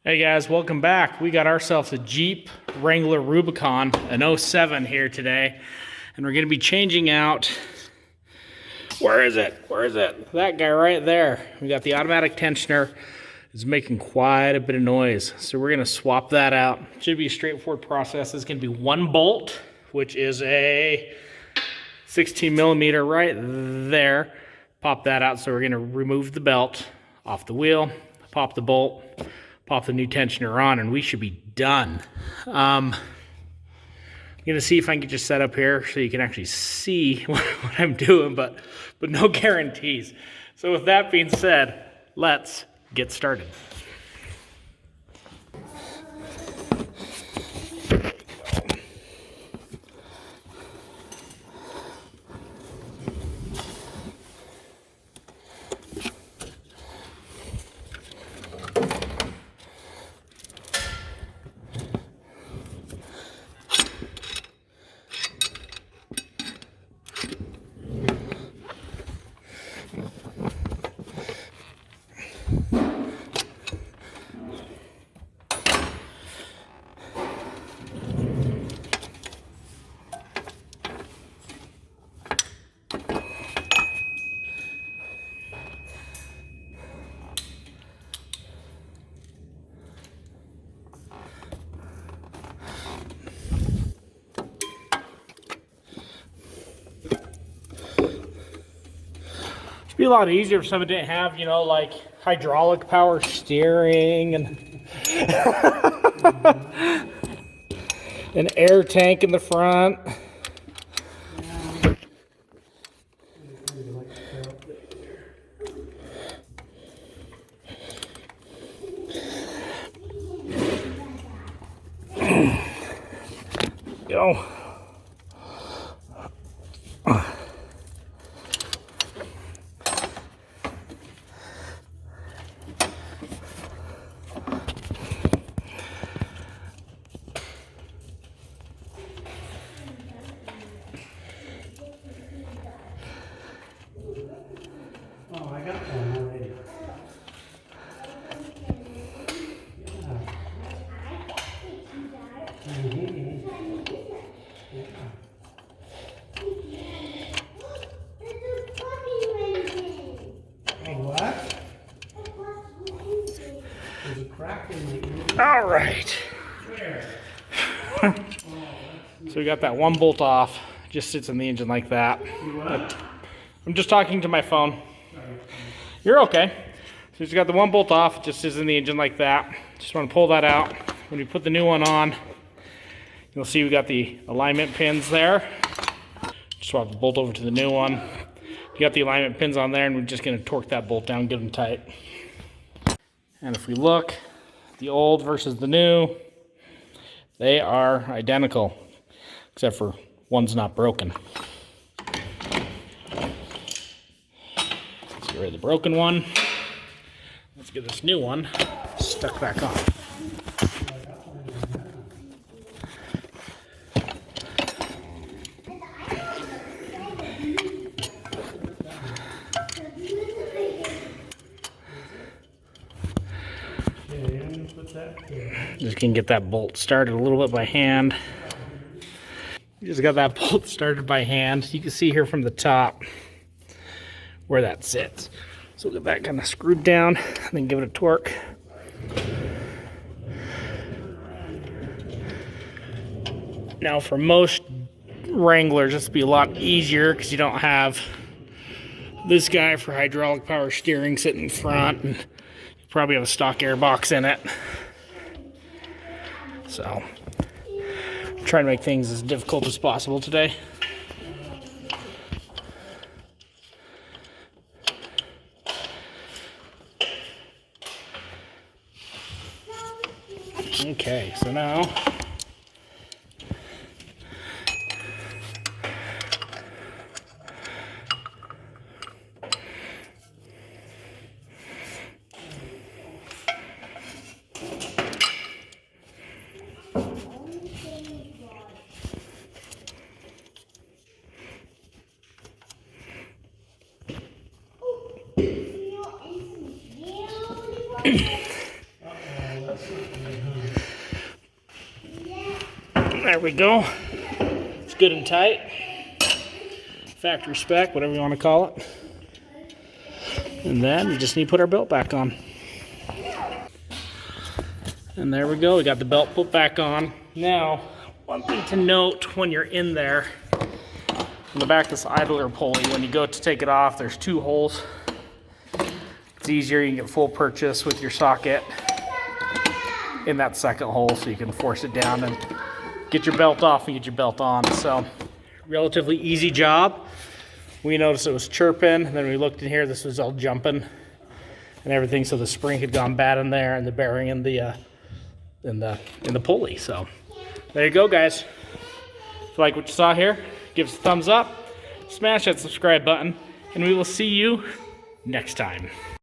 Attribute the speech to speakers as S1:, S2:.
S1: Hey guys, welcome back. We got ourselves a Jeep Wrangler Rubicon, an '07 here today, and we're gonna be changing out, where is it? That guy right there. We got the automatic tensioner. It's making quite a bit of noise, so we're gonna swap that out. Should be a straightforward process. It's gonna be one bolt, which is a 16 millimeter right there. Pop that out, so we're gonna remove the belt off the wheel, pop the bolt, pop the new tensioner on, and we should be done. I'm gonna see if I can get you set up here so you can actually see what I'm doing, but no guarantees. So with that being said, let's get started. It'd be a lot easier if someone didn't have, like hydraulic power steering and an air tank in the front. Go.
S2: Oh, I got one already. What? There's a crack in the ear.
S1: All right. So we got that one bolt off. Just sits in the engine like that. I'm just talking to my phone. You're okay. So we just got the one bolt off. It just sits in the engine like that. Just want to pull that out. When we put the new one on, you'll see we got the alignment pins there. Swap the bolt over to the new one. You got the alignment pins on there, and we're just going to torque that bolt down, get them tight. And if we look, the old versus the new, they are identical, except for one's not broken. Let's get rid of the broken one. Let's get this new one stuck back on. Just can get that bolt started a little bit by hand. Just got that bolt started by hand. You can see here from the top where that sits. So we'll get that kind of screwed down and then give it a torque. Now for most Wranglers, this will be a lot easier because you don't have this guy for hydraulic power steering sitting in front, and you probably have a stock air box in it. So, I'm trying to make things as difficult as possible today. Okay, so now There we go. It's good and tight. Factory spec, whatever you want to call it. And then we just need to put our belt back on. And there we go, we got the belt put back on. Now, one thing to note when you're in there, on the back of this idler pulley, when you go to take it off, there's 2 holes. It's easier, you can get full purchase with your socket in that second hole, so you can force it down and get your belt off and get your belt on. So, relatively easy job. We noticed it was chirping, and then we looked in here, this was all jumping and everything, so the spring had gone bad in there and the bearing in the pulley. So there you go, guys. If you like what you saw here, give us a thumbs up, smash that subscribe button, and we will see you next time.